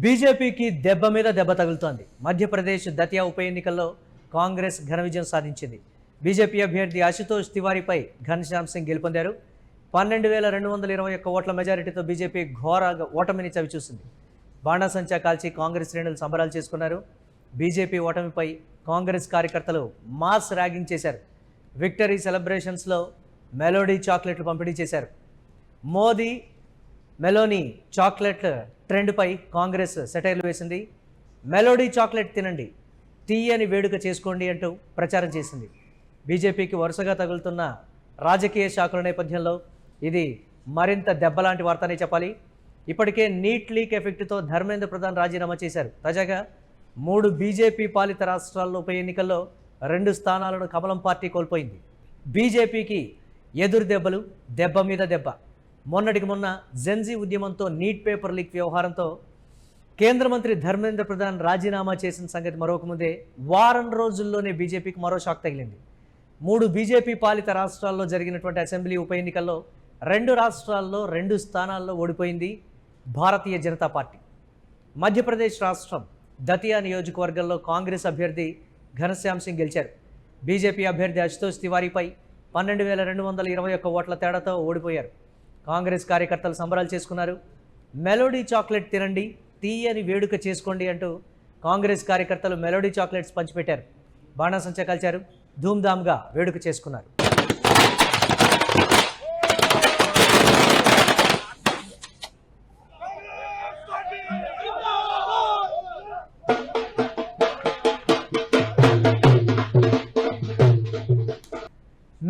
బీజేపీకి దెబ్బ మీద దెబ్బ తగులుతోంది. మధ్యప్రదేశ్ దతియా ఉప ఎన్నికల్లో కాంగ్రెస్ ఘన విజయం సాధించింది. బీజేపీ అభ్యర్థి అశుతోష్ తివారీపై ఘనశ్యామ్ సింగ్ గెలుపొందారు. 12,221 ఓట్ల మెజారిటీతో బీజేపీ ఘోర ఓటమిని చవిచూసింది. బాణాసంచా కాల్చి కాంగ్రెస్ శ్రేణులు సంబరాలు చేసుకున్నారు. బీజేపీ ఓటమిపై కాంగ్రెస్ కార్యకర్తలు మాస్ ర్యాగింగ్ చేశారు. విక్టరీ సెలబ్రేషన్స్లో మెలోడీ చాక్లెట్లు పంపిణీ చేశారు. మోదీ మెలోనీ చాక్లెట్ ట్రెండ్పై కాంగ్రెస్ సెటైర్లు వేసింది. మెలోడీ చాక్లెట్ తినండి, తీయని వేడుక చేసుకోండి అంటూ ప్రచారం చేసింది. బీజేపీకి వరుసగా తగులుతున్న రాజకీయ షాకుల నేపథ్యంలో ఇది మరింత దెబ్బలాంటి వార్తనే చెప్పాలి. ఇప్పటికే నీట్ లీక్ ఎఫెక్ట్తో ధర్మేంద్ర ప్రధాన్ రాజీనామా చేశారు. తాజాగా 3 బీజేపీ పాలిత రాష్ట్రాల్లో ఉప ఎన్నికల్లో 2 స్థానాలను కమలం పార్టీ కోల్పోయింది. బీజేపీకి ఎదురు దెబ్బలు, దెబ్బ మీద దెబ్బ. మొన్నటికి మొన్న జెన్జీ ఉద్యమంతో నీట్ పేపర్ లీక్ వ్యవహారంతో కేంద్ర మంత్రి ధర్మేంద్ర ప్రధాన్ రాజీనామా చేసిన సంగతి మరొక ముందే వారం రోజుల్లోనే బీజేపీకి మరో షాక్ తగిలింది. 3 బీజేపీ పాలిత రాష్ట్రాల్లో జరిగినటువంటి అసెంబ్లీ ఉప ఎన్నికల్లో 2 రాష్ట్రాల్లో 2 స్థానాల్లో ఓడిపోయింది భారతీయ జనతా పార్టీ. మధ్యప్రదేశ్ రాష్ట్రం దతియా నియోజకవర్గంలో కాంగ్రెస్ అభ్యర్థి ఘనశ్యామ్ సింగ్ గెలిచారు. బీజేపీ అభ్యర్థి అశుతోష్ తివారీపై 12,221 ఓట్ల తేడాతో ఓడిపోయారు. కాంగ్రెస్ కార్యకర్తలు సంబరాలు చేసుకున్నారు. మెలోడీ చాక్లెట్ తినండి, తీయని వేడుక చేసుకోండి అంటూ కాంగ్రెస్ కార్యకర్తలు మెలోడీ చాక్లెట్స్ పంచిపెట్టారు. బాణాసంచా కాల్చారు, ధూమ్ధామ్గా వేడుక చేసుకున్నారు.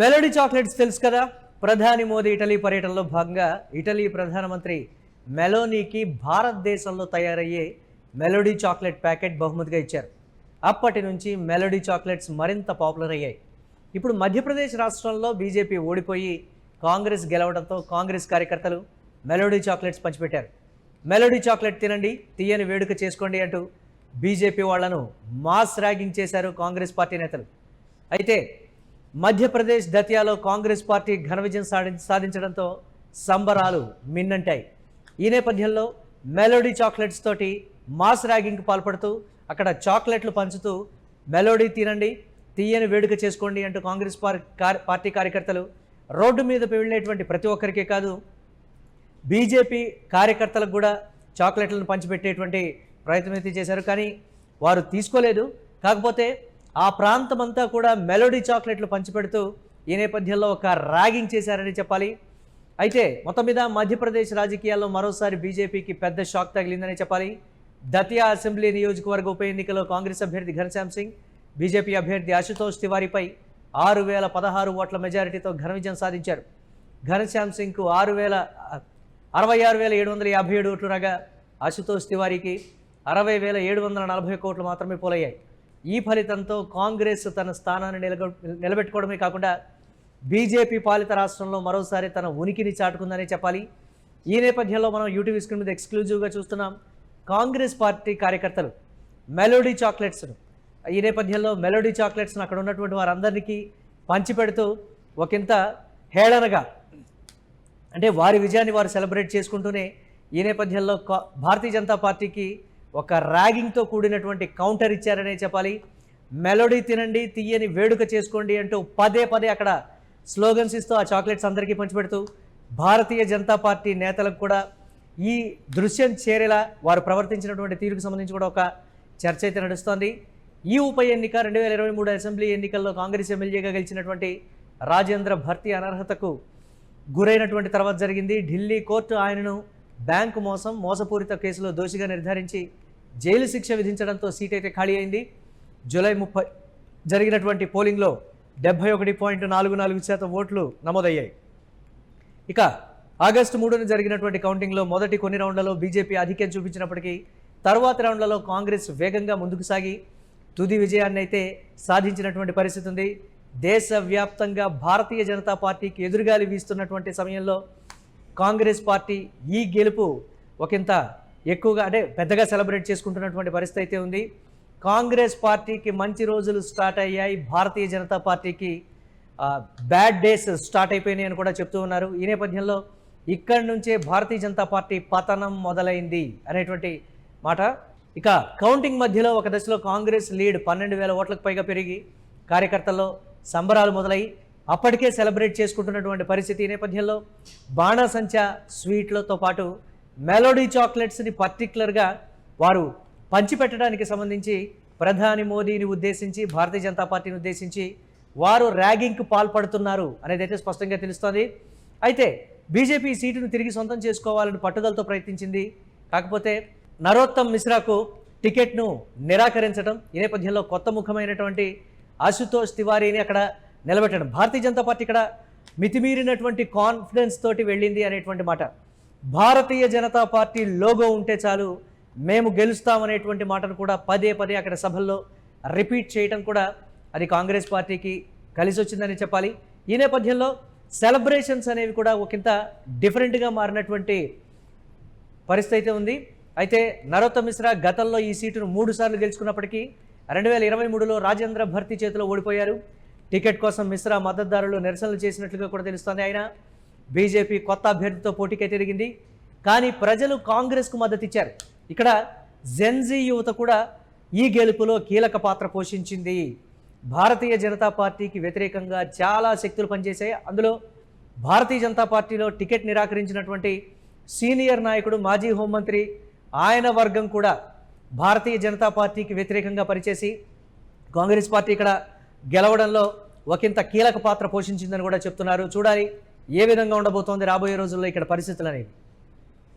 మెలోడీ చాక్లెట్స్ తెలుసు కదా. ప్రధాని మోదీ ఇటలీ పర్యటనలో భాగంగా ఇటలీ ప్రధానమంత్రి మెలోనీకి భారతదేశంలో తయారయ్యే మెలోడీ చాక్లెట్ ప్యాకెట్ బహుమతిగా ఇచ్చారు. అప్పటి నుంచి మెలోడీ చాక్లెట్స్ మరింత పాపులర్ అయ్యాయి. ఇప్పుడు మధ్యప్రదేశ్ రాష్ట్రంలో బీజేపీ ఓడిపోయి కాంగ్రెస్ గెలవడంతో కాంగ్రెస్ కార్యకర్తలు మెలోడీ చాక్లెట్స్ పంచిపెట్టారు. మెలోడీ చాక్లెట్ తినండి, తీయని వేడుక చేసుకోండి అంటూ బీజేపీ వాళ్లను మాస్ ర్యాగింగ్ చేశారు కాంగ్రెస్ పార్టీ నేతలు. అయితే మధ్యప్రదేశ్ దతియాలో కాంగ్రెస్ పార్టీ ఘన విజయం సాధించడంతో సంబరాలు మిన్నంటాయి. ఈ నేపథ్యంలో మెలోడీ చాక్లెట్స్ తోటి మాస్ ర్యాగింగ్కి పాల్పడుతూ అక్కడ చాక్లెట్లు పంచుతూ మెలోడీ తినండి, తీయని వేడుక చేసుకోండి అంటూ కాంగ్రెస్ పార్టీ కార్యకర్తలు రోడ్డు మీద వెళ్ళేటువంటి ప్రతి ఒక్కరికే కాదు, బీజేపీ కార్యకర్తలకు కూడా చాక్లెట్లను పంచిపెట్టేటువంటి ప్రయత్నం అయితే చేశారు. కానీ వారు తీసుకోలేదు. కాకపోతే ఆ ప్రాంతమంతా కూడా మెలోడీ చాక్లెట్లు పంచిపెడుతూ ఈ నేపథ్యంలో ఒక ర్యాగింగ్ చేశారని చెప్పాలి. అయితే మొత్తం మీద మధ్యప్రదేశ్ రాజకీయాల్లో మరోసారి బీజేపీకి పెద్ద షాక్ తగిలిందని చెప్పాలి. దతియా అసెంబ్లీ నియోజకవర్గ ఉప ఎన్నికలో కాంగ్రెస్ అభ్యర్థి ఘనశ్యామ్ సింగ్ బీజేపీ అభ్యర్థి అశుతోష్ తివారీపై 6,016 ఓట్ల మెజారిటీతో ఘన విజయం సాధించారు. ఘనశ్యామ్ సింగ్కు 66,757 ఓట్లు రాగా అశుతోష్ తివారీకి 60,741 ఓట్లు మాత్రమే పోలయ్యాయి. ఈ ఫలితంతో కాంగ్రెస్ తన స్థానాన్ని నిలబెట్టుకోవడమే కాకుండా బీజేపీ పాలిత రాష్ట్రంలో మరోసారి తన ఉనికిని చాటుకుందని చెప్పాలి. ఈ నేపథ్యంలో మనం యూటీవీ స్క్రీన్ మీద ఎక్స్క్లూజివ్గా చూస్తున్నాం కాంగ్రెస్ పార్టీ కార్యకర్తలు మెలోడీ చాక్లెట్స్ను. ఈ నేపథ్యంలో మెలోడీ చాక్లెట్స్ను అక్కడ ఉన్నటువంటి వారందరికీ పంచిపెడుతూ ఒకంత హేళనగా, అంటే వారి విజయాన్ని వారు సెలబ్రేట్ చేసుకుంటూనే ఈ నేపథ్యంలో భారతీయ జనతా పార్టీకి ఒక ర్యాగింగ్తో కూడినటువంటి కౌంటర్ ఇచ్చారనే చెప్పాలి. మెలోడీ తినండి, తీయని వేడుక చేసుకోండి అంటూ పదే పదే అక్కడ స్లోగన్స్ ఇస్తూ ఆ చాక్లెట్స్ అందరికీ పంచిపెడుతూ భారతీయ జనతా పార్టీ నేతలకు కూడా ఈ దృశ్యం చేరేలా వారు ప్రవర్తించినటువంటి తీరుకు సంబంధించి కూడా ఒక చర్చ అయితే నడుస్తోంది. ఈ ఉప ఎన్నిక 2023 అసెంబ్లీ ఎన్నికల్లో కాంగ్రెస్ ఎమ్మెల్యేగా గెలిచినటువంటి రాజేంద్ర భర్తీ అనర్హతకు గురైనటువంటి తర్వాత జరిగింది. ఢిల్లీ కోర్టు ఆయనను బ్యాంకు మోసపూరిత కేసులో దోషిగా నిర్ధారించి జైలు శిక్ష విధించడంతో సీట్ అయితే ఖాళీ అయింది. జూలై 30 జరిగినటువంటి పోలింగ్లో 71.44% ఓట్లు నమోదయ్యాయి. ఇక ఆగస్టు 3న జరిగినటువంటి కౌంటింగ్లో మొదటి కొన్ని రౌండ్లలో బీజేపీ ఆధిక్యం చూపించినప్పటికీ తరువాతి రౌండ్లలో కాంగ్రెస్ వేగంగా ముందుకు సాగి తుది విజయాన్ని అయితే సాధించినటువంటి పరిస్థితి ఉంది. దేశవ్యాప్తంగా భారతీయ జనతా పార్టీకి ఎదురుగాలి వీస్తున్నటువంటి సమయంలో కాంగ్రెస్ పార్టీ ఈ గెలుపు ఒకంత ఎక్కువగా, అంటే పెద్దగా సెలబ్రేట్ చేసుకుంటున్నటువంటి పరిస్థితి అయితే ఉంది. కాంగ్రెస్ పార్టీకి మంచి రోజులు స్టార్ట్ అయ్యాయి, భారతీయ జనతా పార్టీకి బ్యాడ్ డేస్ స్టార్ట్ అయిపోయినాయి అని కూడా చెప్తూ ఉన్నారు. ఈ నేపథ్యంలో ఇక్కడి నుంచే భారతీయ జనతా పార్టీ పతనం మొదలైంది అనేటువంటి మాట. ఇక కౌంటింగ్ మధ్యలో ఒక దశలో కాంగ్రెస్ లీడ్ 12,000 ఓట్లకు పైగా పెరిగి కార్యకర్తల్లో సంబరాలు మొదలై అప్పటికే సెలబ్రేట్ చేసుకుంటున్నటువంటి పరిస్థితి. ఈ నేపథ్యంలో బాణాసంచా స్వీట్లతో పాటు మెలోడీ చాక్లెట్స్ని పర్టికులర్గా వారు పంచిపెట్టడానికి సంబంధించి ప్రధాని మోదీని ఉద్దేశించి, భారతీయ జనతా పార్టీని ఉద్దేశించి వారు ర్యాగింగ్కు పాల్పడుతున్నారు అనేది అయితే స్పష్టంగా తెలుస్తోంది. అయితే బీజేపీ సీటును తిరిగి సొంతం చేసుకోవాలని పట్టుదలతో ప్రయత్నించింది. కాకపోతే నరోత్తమ్ మిశ్రాకు టికెట్ను నిరాకరించడం, ఈ నేపథ్యంలో కొత్త ముఖమైనటువంటి ఆశుతోష్ తివారీని అక్కడ నిలబెట్టడం, భారతీయ జనతా పార్టీ ఇక్కడ మితిమీరినటువంటి కాన్ఫిడెన్స్ తోటి వెళ్ళింది అనేటువంటి మాట. భారతీయ జనతా పార్టీ లోగో ఉంటే చాలు మేము గెలుస్తామనేటువంటి మాటను కూడా పదే పదే అక్కడ సభల్లో రిపీట్ చేయడం కూడా అది కాంగ్రెస్ పార్టీకి కలిసి వచ్చిందని చెప్పాలి. ఈ నేపథ్యంలో సెలబ్రేషన్స్ అనేవి కూడా ఒకంత డిఫరెంట్గా మారినటువంటి పరిస్థితి అయితే ఉంది. అయితే నరోత్తమ్ మిశ్రా గతంలో ఈ సీటును 3 సార్లు గెలుచుకున్నప్పటికీ 2023లో రాజేంద్ర భర్తీ చేతిలో ఓడిపోయారు. టికెట్ కోసం మిశ్రా మద్దతుదారులు నిరసనలు చేసినట్లుగా కూడా తెలుస్తోంది. ఆయన బీజేపీ కొత్త అభ్యర్థితో పోటీకే తిరిగింది. కానీ ప్రజలు కాంగ్రెస్కు మద్దతు ఇచ్చారు. ఇక్కడ జెన్జీ యువత కూడా ఈ గెలుపులో కీలక పాత్ర పోషించింది. భారతీయ జనతా పార్టీకి వ్యతిరేకంగా చాలా శక్తులు పనిచేశాయి. అందులో భారతీయ జనతా పార్టీలో టికెట్ నిరాకరించినటువంటి సీనియర్ నాయకుడు, మాజీ హోంమంత్రి, ఆయన వర్గం కూడా భారతీయ జనతా పార్టీకి వ్యతిరేకంగా పనిచేసి కాంగ్రెస్ పార్టీ ఇక్కడ గెలవడంలో ఒకంత కీలక పాత్ర పోషించిందని కూడా చెప్తున్నారు. చూడాలి ఏ విధంగా ఉండబోతోంది రాబోయే రోజుల్లో ఇక్కడ పరిస్థితులు అనేవి.